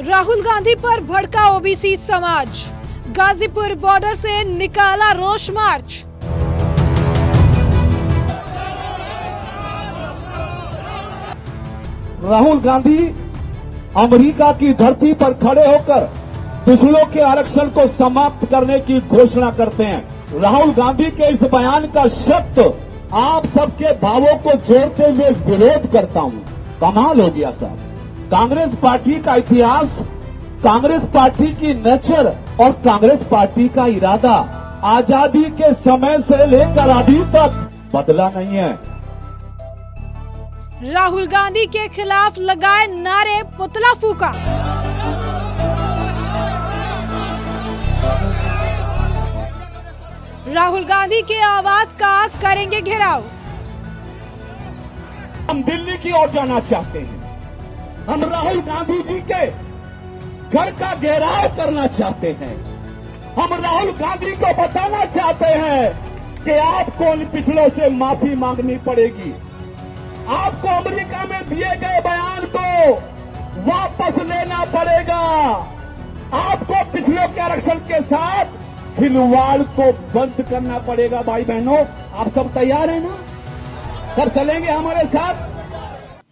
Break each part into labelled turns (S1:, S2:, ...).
S1: राहुल गांधी पर भड़का ओबीसी समाज, गाजीपुर बॉर्डर से निकाला रोष मार्च।
S2: राहुल गांधी अमेरिका की धरती पर खड़े होकर पिछड़ों के आरक्षण को समाप्त करने की घोषणा करते हैं। राहुल गांधी के इस बयान का शब्द आप सबके भावों को जोड़ते हुए विरोध करता हूं। कमाल हो गया साहब। कांग्रेस पार्टी का इतिहास, कांग्रेस पार्टी की नेचर और कांग्रेस पार्टी का इरादा आजादी के समय से लेकर अभी तक बदला नहीं है।
S1: राहुल गांधी के खिलाफ लगाए नारे, पुतला फूका। राहुल गांधी के आवास का करेंगे घेराव।
S2: हम दिल्ली की ओर जाना चाहते हैं। हम राहुल गांधी जी के घर का घेराव करना चाहते हैं। हम राहुल गांधी को बताना चाहते हैं कि आपको इन पिछड़ों से माफी मांगनी पड़ेगी। आपको अमेरिका में दिए गए बयान को वापस लेना पड़ेगा। आपको पिछड़ों के आरक्षण के साथ खिलवाड़ को बंद करना पड़ेगा। भाई बहनों, आप सब तैयार हैं ना? सब चलेंगे हमारे साथ?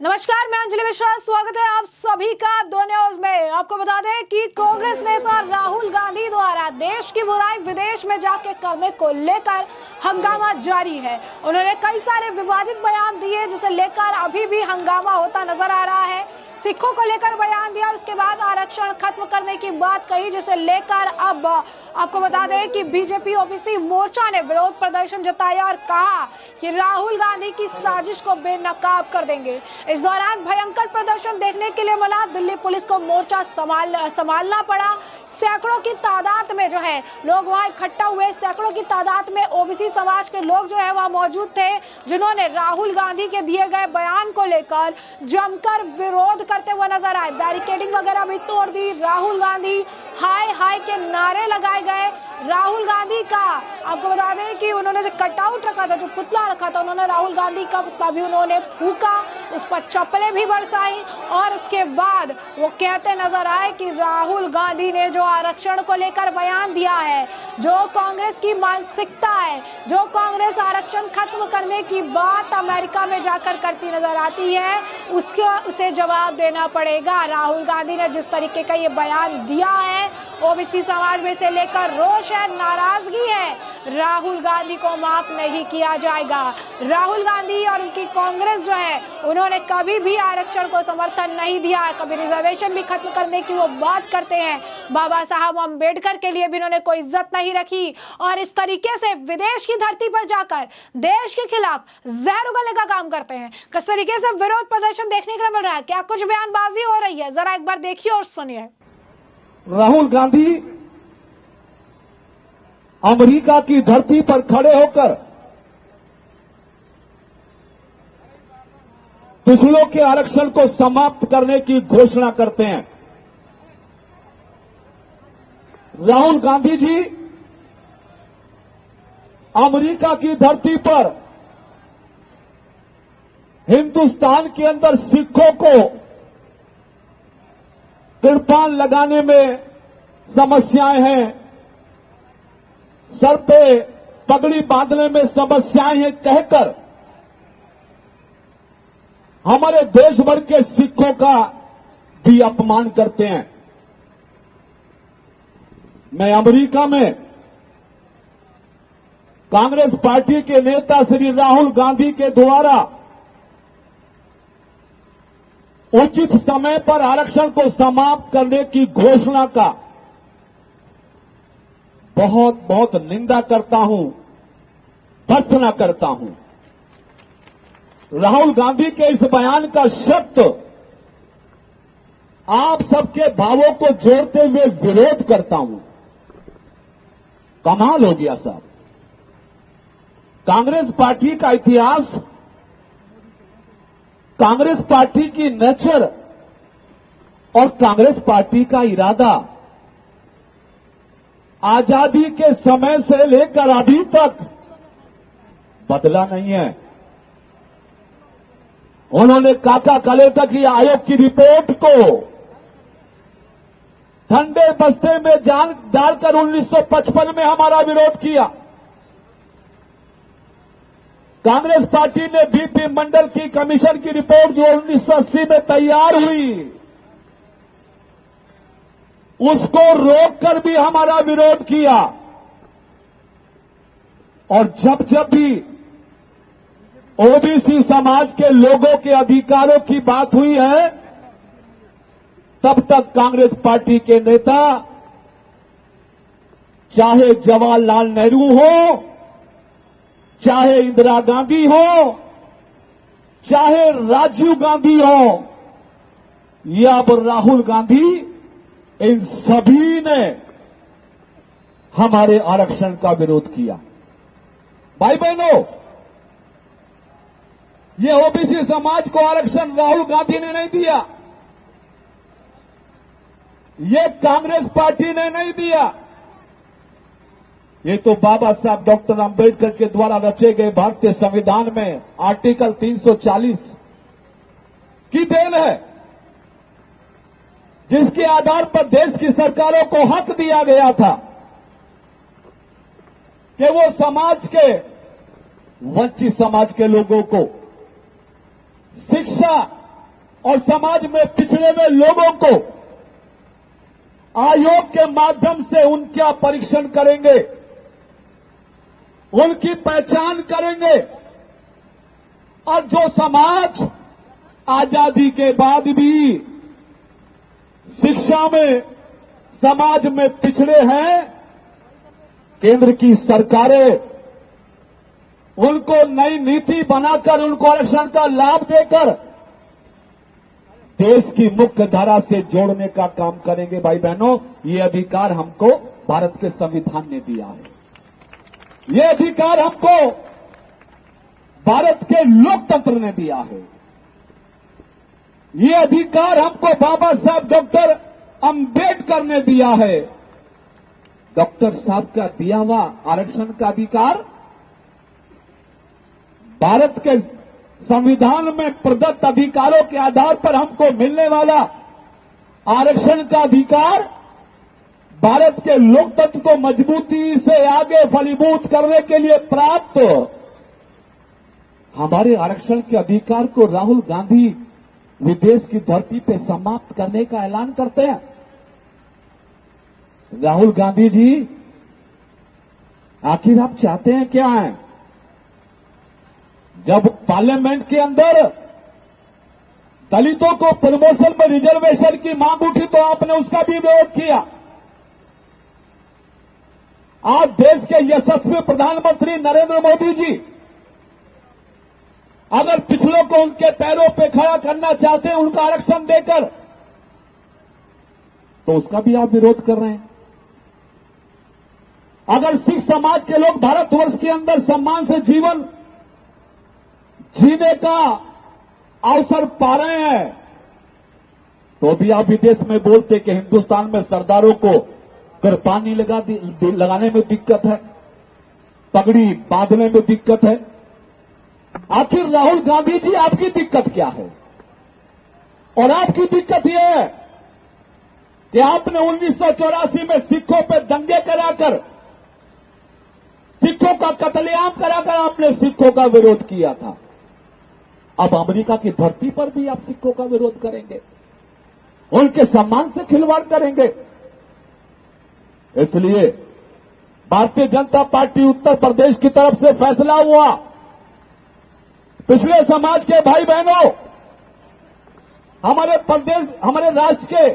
S1: नमस्कार, मैं अंजलि मिश्रा, स्वागत है आप सभी का दो न्यूज में। आपको बता दें कि कांग्रेस नेता राहुल गांधी द्वारा देश की बुराई विदेश में जाके करने को लेकर हंगामा जारी है। उन्होंने कई सारे विवादित बयान दिए, जिसे लेकर अभी भी हंगामा होता नजर आ रहा है। सिखों को लेकर बयान दिया और उसके बाद आरक्षण खत्म करने की बात कही, जिसे लेकर अब आपको बता दें कि बीजेपी ओबीसी मोर्चा ने विरोध प्रदर्शन जताया और कहा कि राहुल गांधी की साजिश को बेनकाब कर देंगे। इस दौरान भयंकर प्रदर्शन देखने के लिए मिला। दिल्ली पुलिस को मोर्चा संभालना पड़ा। सैकड़ों की तादाद में जो है लोग वहां इकट्ठा हुए। सैकड़ों की तादाद में ओबीसी समाज के लोग जो है वहां मौजूद थे, जिन्होंने राहुल गांधी के दिए गए बयान को लेकर जमकर विरोध करते हुए नजर आए। बैरिकेडिंग वगैरह भी तोड़ दी। राहुल गांधी हाय हाय के नारे लगाए गए। राहुल गांधी का आपको बता दें कि उन्होंने जो कटआउट रखा था, जो पुतला रखा था, उन्होंने राहुल गांधी का पुतला भी उन्होंने फूका, उस पर चप्पलें भी बरसाई और उसके बाद वो कहते नजर आए कि राहुल गांधी ने जो आरक्षण को लेकर बयान दिया है, जो कांग्रेस की मानसिकता है, जो कांग्रेस आरक्षण खत्म करने की बात अमेरिका में जाकर करती नजर आती है, उसे जवाब देना पड़ेगा। राहुल गांधी ने जिस तरीके का ये बयान दिया है, ओबीसी समाज में से लेकर रोष है, नाराजगी है। राहुल गांधी को माफ नहीं किया जाएगा। राहुल गांधी और उनकी कांग्रेस जो है, उन्होंने कभी भी आरक्षण को समर्थन नहीं दिया है। कभी रिजर्वेशन भी खत्म करने की वो बात करते हैं। बाबा साहब अम्बेडकर के लिए भी उन्होंने कोई इज्जत नहीं रखी और इस तरीके से विदेश की धरती पर जाकर देश के खिलाफ जहर उगलने का काम करते हैं। किस तरीके से विरोध प्रदर्शन देखने को मिल रहा है, क्या कुछ बयानबाजी हो रही है, जरा एक बार देखिए और सुनिए।
S2: राहुल गांधी अमेरिका की धरती पर खड़े होकर पिछड़ों के आरक्षण को समाप्त करने की घोषणा करते हैं। राहुल गांधी जी अमेरिका की धरती पर हिंदुस्तान के अंदर सिखों को तिरपाल लगाने में समस्याएं हैं, सर पे पगड़ी बांधने में समस्याएं हैं कहकर हमारे देश भर के सिखों का भी अपमान करते हैं। मैं अमेरिका में कांग्रेस पार्टी के नेता श्री राहुल गांधी के द्वारा उचित समय पर आरक्षण को समाप्त करने की घोषणा का बहुत बहुत निंदा करता हूं, भर्त्सना करता हूं। राहुल गांधी के इस बयान का शब्द आप सबके भावों को जोड़ते हुए विरोध करता हूं। कमाल हो गया साहब। कांग्रेस पार्टी का इतिहास, कांग्रेस पार्टी की नेचर और कांग्रेस पार्टी का इरादा आजादी के समय से लेकर अभी तक बदला नहीं है। उन्होंने काका कलेक्टर की आयोग की रिपोर्ट को ठंडे बस्ते में जान डालकर 1955 में हमारा विरोध किया। कांग्रेस पार्टी ने बीपी मंडल की कमीशन की रिपोर्ट जो 1980 में तैयार हुई, उसको रोककर भी हमारा विरोध किया। और जब जब भी ओबीसी समाज के लोगों के अधिकारों की बात हुई है, तब तक कांग्रेस पार्टी के नेता, चाहे जवाहरलाल नेहरू हो, चाहे इंदिरा गांधी हो, चाहे राजीव गांधी हो या अब राहुल गांधी, इन सभी ने हमारे आरक्षण का विरोध किया। भाई बहनों, ये ओबीसी समाज को आरक्षण राहुल गांधी ने नहीं दिया, ये कांग्रेस पार्टी ने नहीं दिया, ये तो बाबा साहब डॉक्टर अंबेडकर के द्वारा रचे गए भारतीय संविधान में आर्टिकल 340 की देन है, जिसके आधार पर देश की सरकारों को हक दिया गया था कि वो समाज के, वंचित समाज के लोगों को शिक्षा और समाज में पिछड़े हुए लोगों को आयोग के माध्यम से उनका परीक्षण करेंगे, उनकी पहचान करेंगे, और जो समाज आजादी के बाद भी शिक्षा में, समाज में पिछड़े हैं, केंद्र की सरकारें उनको नई नीति बनाकर उनको आरक्षण का लाभ देकर देश की मुख्य धारा से जोड़ने का काम करेंगे। भाई बहनों, ये अधिकार हमको भारत के संविधान ने दिया है, ये अधिकार हमको भारत के लोकतंत्र ने दिया है, ये अधिकार हमको बाबा साहब डॉक्टर अंबेडकर ने दिया है। डॉक्टर साहब का दिया हुआ आरक्षण का अधिकार भारत के संविधान में प्रदत्त अधिकारों के आधार पर हमको मिलने वाला आरक्षण का अधिकार भारत के लोकतंत्र को मजबूती से आगे फलीभूत करने के लिए प्राप्त हमारे आरक्षण के अधिकार को राहुल गांधी विदेश की धरती पे समाप्त करने का ऐलान करते हैं। राहुल गांधी जी, आखिर आप चाहते हैं क्या है? जब पार्लियामेंट के अंदर दलितों को प्रमोशन में रिजर्वेशन की मांग उठी तो आपने उसका भी विरोध किया। आज देश के यशस्वी प्रधानमंत्री नरेंद्र मोदी जी अगर पिछड़ों को उनके पैरों पे खड़ा करना चाहते हैं उनका आरक्षण देकर, तो उसका भी आप विरोध कर रहे हैं। अगर सिख समाज के लोग भारतवर्ष के अंदर सम्मान से जीवन जीने का अवसर पा रहे हैं, तो भी आप विदेश में बोलते कि हिंदुस्तान में सरदारों को कृपानी लगाने में दिक्कत है, पगड़ी बांधने में दिक्कत है। आखिर राहुल गांधी जी, आपकी दिक्कत क्या है? और आपकी दिक्कत यह है कि आपने 1984 में सिखों पर दंगे कराकर, सिखों का कत्लेआम कराकर आपने सिखों का विरोध किया था। अब अमेरिका की धरती पर भी आप सिखों का विरोध करेंगे, उनके सम्मान से खिलवाड़ करेंगे। इसलिए भारतीय जनता पार्टी उत्तर प्रदेश की तरफ से फैसला हुआ, पिछले समाज के भाई बहनों, हमारे प्रदेश, हमारे राष्ट्र के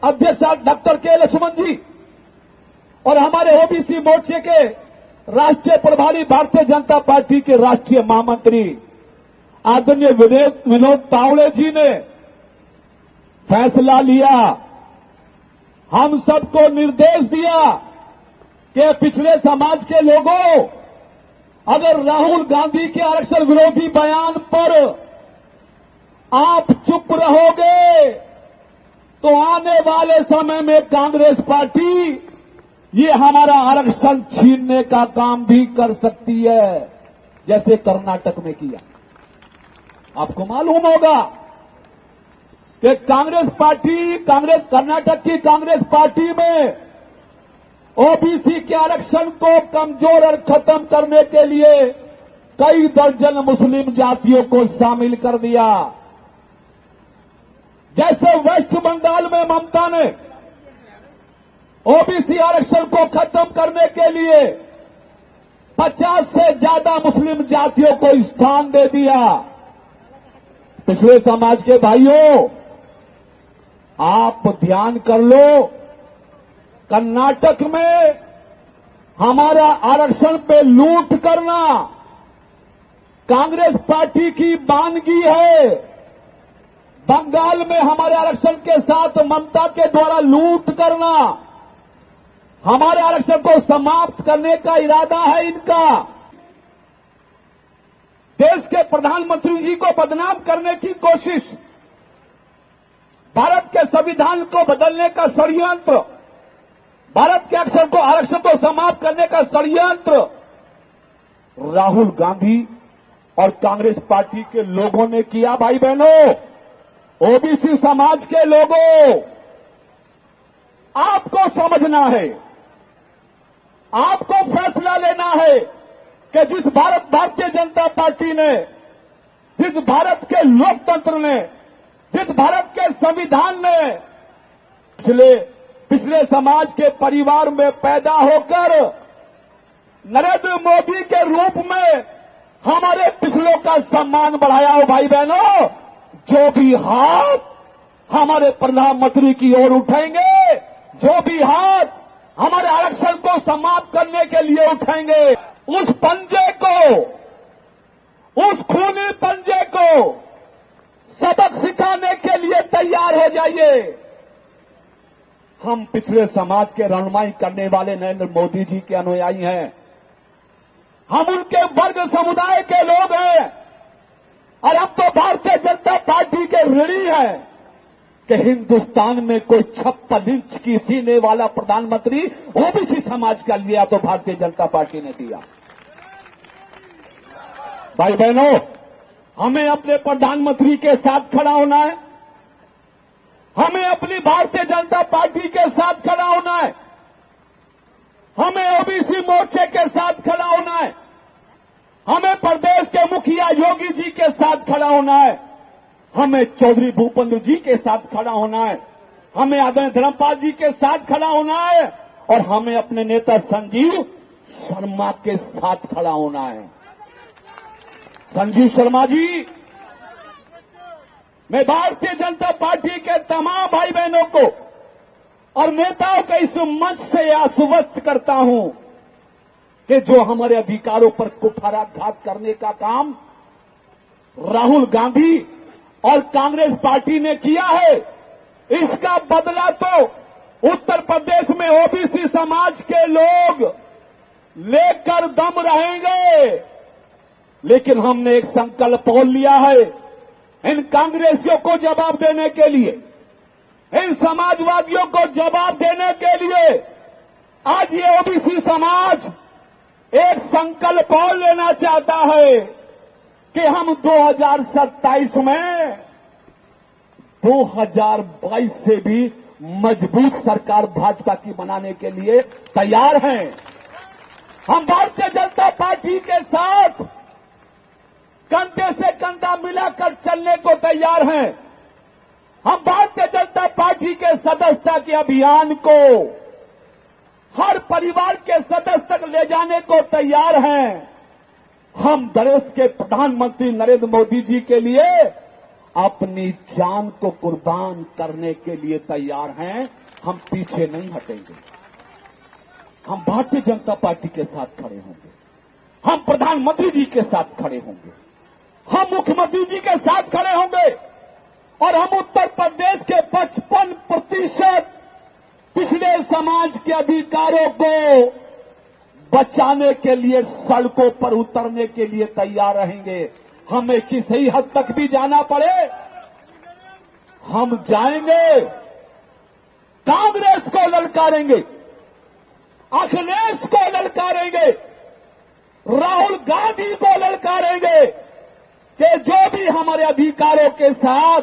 S2: अध्यक्ष डॉक्टर के लक्ष्मण जी और हमारे ओबीसी मोर्चे के राष्ट्रीय प्रभारी भारतीय जनता पार्टी के राष्ट्रीय महामंत्री आदरणीय विनोद तावड़े जी ने फैसला लिया, हम सबको निर्देश दिया कि पिछड़े समाज के लोगों, अगर राहुल गांधी के आरक्षण विरोधी बयान पर आप चुप रहोगे तो आने वाले समय में कांग्रेस पार्टी ये हमारा आरक्षण छीनने का काम भी कर सकती है, जैसे कर्नाटक में किया। आपको मालूम होगा कि कांग्रेस कर्नाटक की कांग्रेस पार्टी में ओबीसी के आरक्षण को कमजोर और खत्म करने के लिए कई दर्जन मुस्लिम जातियों को शामिल कर दिया। जैसे वेस्ट बंगाल में ममता ने ओबीसी आरक्षण को खत्म करने के लिए 50 से ज्यादा मुस्लिम जातियों को स्थान दे दिया। पिछड़े समाज के भाइयों, आप ध्यान कर लो, कर्नाटक में हमारा आरक्षण पे लूट करना कांग्रेस पार्टी की वानगी है। बंगाल में हमारे आरक्षण के साथ ममता के द्वारा लूट करना, हमारे आरक्षण को समाप्त करने का इरादा है इनका। देश के प्रधानमंत्री जी को बदनाम करने की कोशिश, भारत के संविधान को बदलने का षड्यंत्र, भारत के आरक्षण को समाप्त करने का षड्यंत्र राहुल गांधी और कांग्रेस पार्टी के लोगों ने किया। भाई बहनों, ओबीसी समाज के लोगों, आपको समझना है, आपको फैसला लेना है कि जिस भारतीय जनता पार्टी ने, जिस भारत के लोकतंत्र ने, जिस भारत के संविधान ने पिछले समाज के परिवार में पैदा होकर नरेंद्र मोदी के रूप में हमारे पिछलों का सम्मान बढ़ाया हो। भाई बहनों, जो भी हाथ हमारे प्रधानमंत्री की ओर उठाएंगे, जो भी हाथ हमारे आरक्षण को समाप्त करने के लिए उठाएंगे, उस पंजे को, उस खूनी पंजे को सबक सिखाने के लिए तैयार हो जाइए। हम पिछले समाज के रहनुमाई करने वाले नरेंद्र मोदी जी के अनुयायी हैं। हम उनके वर्ग समुदाय के लोग हैं और हम तो भारतीय जनता पार्टी के ऋणी हैं कि हिंदुस्तान में कोई 56 इंच की सीने वाला प्रधानमंत्री ओबीसी समाज का लिया तो भारतीय जनता पार्टी ने दिया। भाई बहनों, हमें अपने प्रधानमंत्री के साथ खड़ा होना है, हमें अपनी भारतीय जनता पार्टी के साथ खड़ा होना है, हमें ओबीसी मोर्चे के साथ खड़ा होना है, हमें प्रदेश के मुखिया योगी जी के साथ खड़ा होना है, हमें चौधरी भूपेंद्र जी के साथ खड़ा होना है, हमें आदरणीय धर्मपाल जी के साथ खड़ा होना है और हमें अपने नेता संजीव शर्मा के साथ खड़ा होना है। संजीव शर्मा जी, मैं भारतीय जनता पार्टी के तमाम भाई बहनों को और नेताओं को इस मंच से आश्वस्त करता हूं कि जो हमारे अधिकारों पर कुठाराघात करने का काम राहुल गांधी और कांग्रेस पार्टी ने किया है, इसका बदला तो उत्तर प्रदेश में ओबीसी समाज के लोग लेकर दम रहेंगे। लेकिन हमने एक संकल्प बोल लिया है, इन कांग्रेसियों को जवाब देने के लिए, इन समाजवादियों को जवाब देने के लिए आज ये ओबीसी समाज एक संकल्प और लेना चाहता है कि हम 2027 में 2022 से भी मजबूत सरकार भाजपा की बनाने के लिए तैयार हैं। हम भारतीय जनता पार्टी के साथ कंधे से कंधा मिलाकर चलने को तैयार हैं। हम भारतीय जनता पार्टी के सदस्यता के अभियान को हर परिवार के सदस्य तक ले जाने को तैयार हैं। हम देश के प्रधानमंत्री नरेंद्र मोदी जी के लिए अपनी जान को कुर्बान करने के लिए तैयार हैं। हम पीछे नहीं हटेंगे। हम भारतीय जनता पार्टी के साथ खड़े होंगे, हम प्रधानमंत्री जी के साथ खड़े होंगे, हम मुख्यमंत्री जी के साथ खड़े होंगे और हम उत्तर प्रदेश के 55% पिछड़े समाज के अधिकारों को बचाने के लिए सड़कों पर उतरने के लिए तैयार रहेंगे। हमें किसी हद तक भी जाना पड़े, हम जाएंगे। कांग्रेस को ललकारेंगे, अखिलेश को ललकारेंगे, राहुल गांधी को ललकारेंगे कि जो भी हमारे अधिकारों के साथ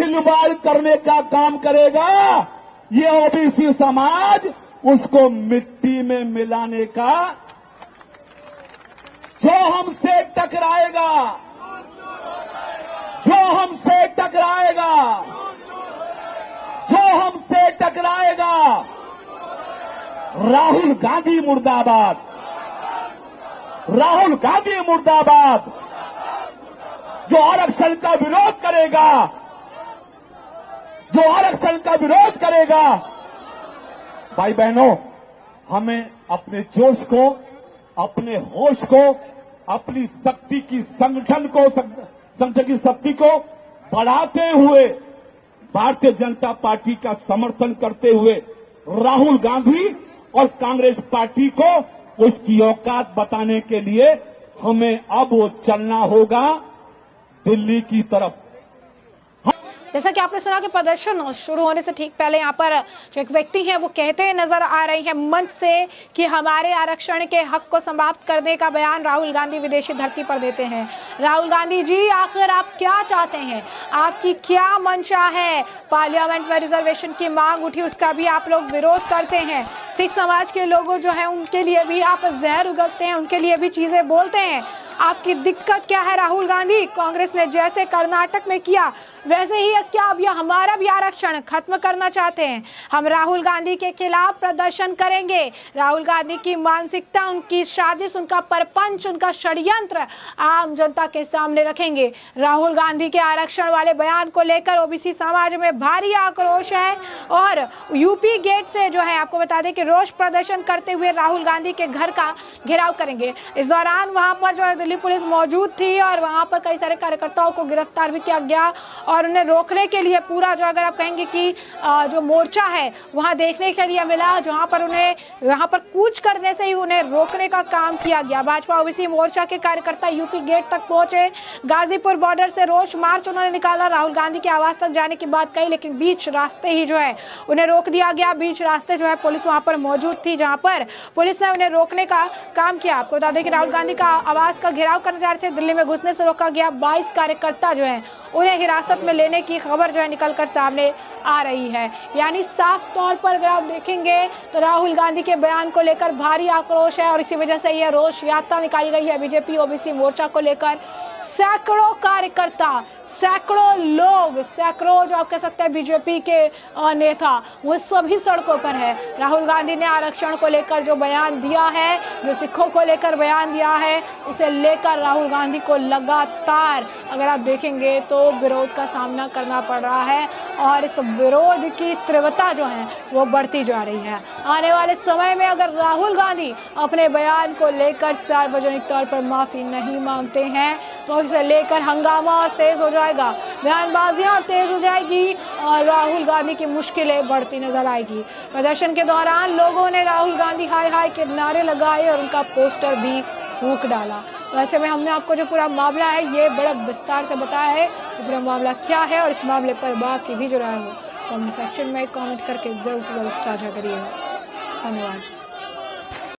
S2: खिलवाड़ करने का काम करेगा, ये ओबीसी समाज उसको मिट्टी में मिलाने का, जो हमसे टकराएगा, जो हमसे टकराएगा, जो हमसे टकराएगा, राहुल गांधी मुर्दाबाद, राहुल गांधी मुर्दाबाद। जो आरक्षण का विरोध करेगा, जो आरक्षण का विरोध करेगा, भाई बहनों, हमें अपने जोश को, अपने होश को, अपनी शक्ति की संगठन की शक्ति को बढ़ाते हुए भारतीय जनता पार्टी का समर्थन करते हुए राहुल गांधी और कांग्रेस पार्टी को उसकी औकात बताने के लिए हमें अब वो चलना होगा दिल्ली की तरफ।
S1: जैसा कि आपने सुना कि प्रदर्शन शुरू होने से ठीक पहले यहाँ पर जो एक व्यक्ति है वो कहते नजर आ रही है मंच से कि हमारे आरक्षण के हक को समाप्त करने का बयान राहुल गांधी विदेशी धरती पर देते हैं। राहुल गांधी जी, आखिर आप क्या चाहते हैं? आपकी क्या मंशा है? पार्लियामेंट में रिजर्वेशन की मांग उठी, उसका भी आप लोग विरोध करते हैं। सिख समाज के लोगों जो है उनके लिए भी आप जहर उगलते हैं, उनके लिए भी चीजें बोलते हैं। आपकी दिक्कत क्या है राहुल गांधी? कांग्रेस ने जैसे कर्नाटक में किया वैसे ही क्या अब हमारा भी आरक्षण खत्म करना चाहते हैं? हम राहुल गांधी के खिलाफ प्रदर्शन करेंगे। राहुल गांधी की मानसिकता, उनकी साजिश, उनका परपंच, उनका षड्यंत्र आम जनता के सामने रखेंगे। राहुल गांधी के आरक्षण वाले बयान को लेकर ओबीसी समाज में भारी आक्रोश है और यूपी गेट से जो है आपको बता दें कि रोष प्रदर्शन करते हुए राहुल गांधी के घर का घेराव करेंगे। इस दौरान वहां पर जो है दिल्ली पुलिस मौजूद थी और वहां पर कई सारे कार्यकर्ताओं को गिरफ्तार भी किया गया और उन्हें रोकने के लिए पूरा जो अगर आप कहेंगे कि जो मोर्चा है वहां देखने के लिए मिला, जहां पर उन्हें यहाँ पर कूच करने से ही उन्हें रोकने का काम किया गया। भाजपा ओबीसी मोर्चा के कार्यकर्ता यूपी गेट तक पहुंचे। गाजीपुर बॉर्डर से रोष मार्च उन्होंने निकाला, राहुल गांधी के आवास तक जाने की बात कही, लेकिन बीच रास्ते ही जो है उन्हें रोक दिया गया। बीच रास्ते जो है पुलिस वहां पर मौजूद थी, जहां पर पुलिस ने उन्हें रोकने का काम किया। आपको बता दें कि राहुल गांधी का आवास का घेराव करने जा रहे थे, दिल्ली में घुसने से रोका गया। 22 कार्यकर्ता जो है उन्हें हिरासत में लेने की खबर जो है निकलकर सामने आ रही है। यानी साफ तौर पर अगर आप देखेंगे तो राहुल गांधी के बयान को लेकर भारी आक्रोश है और इसी वजह से यह रोष यात्रा निकाली गई है बीजेपी ओबीसी मोर्चा को लेकर। सैकड़ों कार्यकर्ता, सैकड़ों लोग, सैकड़ों जो आप कह सकते हैं बीजेपी के नेता, वो सभी सड़कों पर है। राहुल गांधी ने आरक्षण को लेकर जो बयान दिया है, जो सिखों को लेकर बयान दिया है, उसे लेकर राहुल गांधी को लगातार अगर आप देखेंगे तो विरोध का सामना करना पड़ रहा है और इस विरोध की तीव्रता जो है वो बढ़ती जा रही है। आने वाले समय में अगर राहुल गांधी अपने बयान को लेकर सार्वजनिक तौर पर माफी नहीं मांगते हैं तो इसे लेकर हंगामा और तेज हो जाएगा, बयानबाजियां तेज हो जाएगी और राहुल गांधी की मुश्किलें बढ़ती नजर आएगी। प्रदर्शन के दौरान लोगों ने राहुल गांधी हाय हाय के नारे लगाए और उनका पोस्टर भी फूंक डाला। तो ऐसे में हमने आपको जो पूरा मामला है ये बड़ा विस्तार से बताया है कि पूरा मामला क्या है और इस मामले पर बाकी भी जो रहा हो कमेंट सेक्शन में कमेंट करके जरूर से जरूर साझा करिए। धन्यवाद।